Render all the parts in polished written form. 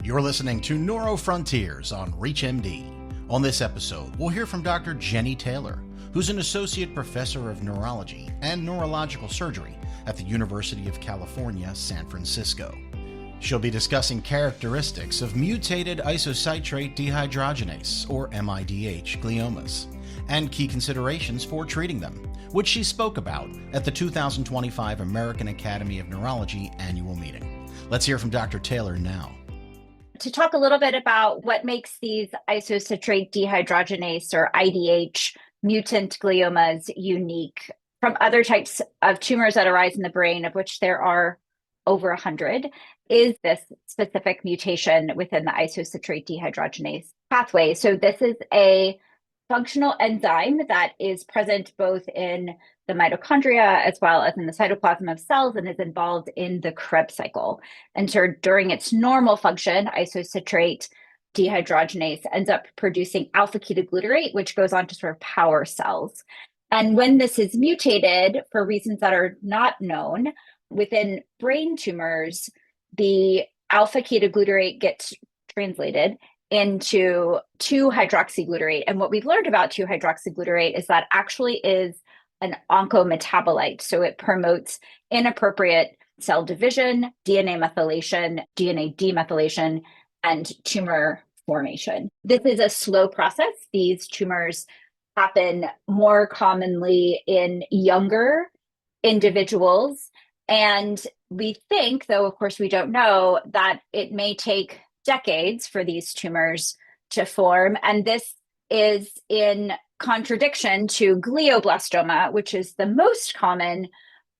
You're listening to Neuro Frontiers on ReachMD. On this episode, we'll hear from Dr. Jennie Taylor, who's an associate professor of neurology and neurological surgery at the University of California, San Francisco. She'll be discussing characteristics of mutated isocitrate dehydrogenase, or mIDH gliomas, and key considerations for treating them, which she spoke about at the 2025 American Academy of Neurology annual meeting. Let's hear from Dr. Taylor now. To talk a little bit about what makes these isocitrate dehydrogenase, or IDH, mutant gliomas unique from other types of tumors that arise in the brain, of which there are over 100, is this specific mutation within the isocitrate dehydrogenase pathway. So this is a functional enzyme that is present both in the mitochondria as well as in the cytoplasm of cells and is involved in the Krebs cycle. And so during its normal function, isocitrate dehydrogenase ends up producing alpha-ketoglutarate, which goes on to sort of power cells. And when this is mutated, for reasons that are not known, within brain tumors, the alpha-ketoglutarate gets translated into 2-hydroxyglutarate. And what we've learned about 2-hydroxyglutarate is that actually is an oncometabolite. So it promotes inappropriate cell division, DNA methylation, DNA demethylation, and tumor formation. This is a slow process. These tumors happen more commonly in younger individuals. And we think, though of course we don't know, that it may take decades for these tumors to form. And this is in contradiction to glioblastoma, which is the most common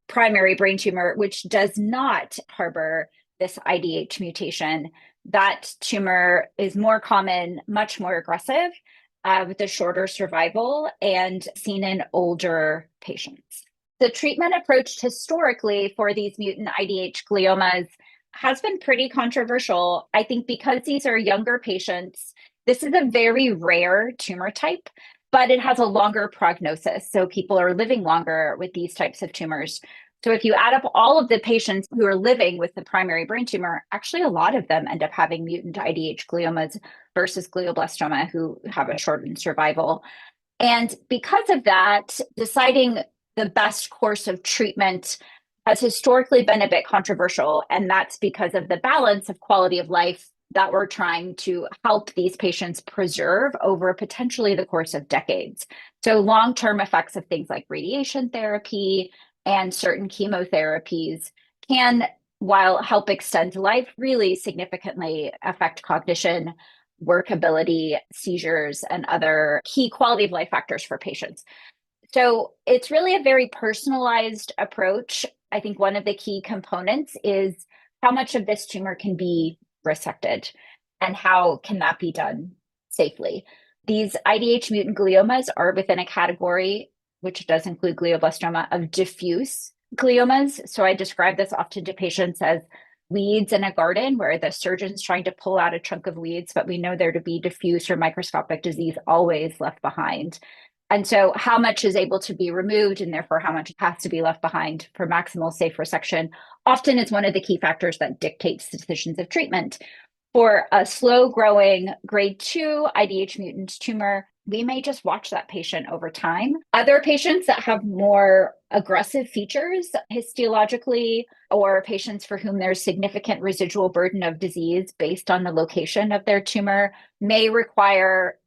primary brain tumor, which does not harbor this IDH mutation. That tumor is more common, much more aggressive, with a shorter survival, and seen in older patients. The treatment approach historically for these mutant IDH gliomas has been pretty controversial. I think because these are younger patients, this is a very rare tumor type, but it has a longer prognosis. So people are living longer with these types of tumors. So if you add up all of the patients who are living with the primary brain tumor, actually a lot of them end up having mutant IDH gliomas versus glioblastoma, who have a shortened survival. And because of that, deciding the best course of treatment has historically been a bit controversial, and that's because of the balance of quality of life that we're trying to help these patients preserve over potentially the course of decades. So long-term effects of things like radiation therapy and certain chemotherapies can, while help extend life, really significantly affect cognition, workability, seizures, and other key quality of life factors for patients. So it's really a very personalized approach. I think one of the key components is how much of this tumor can be resected and how can that be done safely. These IDH mutant gliomas are within a category, which does include glioblastoma, of diffuse gliomas. So I describe this often to patients as weeds in a garden where the surgeon's trying to pull out a chunk of weeds, but we know there to be diffuse or microscopic disease always left behind. And so how much is able to be removed, and therefore how much has to be left behind for maximal safe resection, often is one of the key factors that dictates decisions of treatment. For a slow-growing grade 2 IDH mutant tumor, we may just watch that patient over time. Other patients that have more aggressive features histologically, or patients for whom there's significant residual burden of disease based on the location of their tumor, may require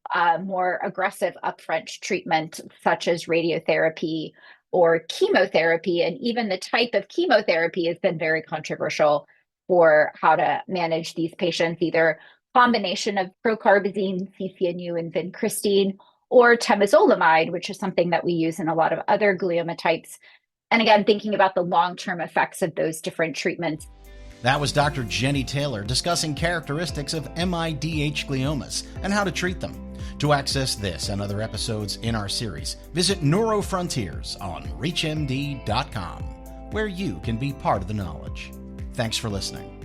more aggressive upfront treatment, such as radiotherapy or chemotherapy. And even the type of chemotherapy has been very controversial for how to manage these patients, either combination of procarbazine, CCNU, and vincristine, or temozolomide, which is something that we use in a lot of other glioma types. And again, thinking about the long-term effects of those different treatments. That was Dr. Jennie Taylor discussing characteristics of mIDH gliomas and how to treat them. To access this and other episodes in our series, visit Neuro Frontiers on ReachMD.com, where you can be part of the knowledge. Thanks for listening.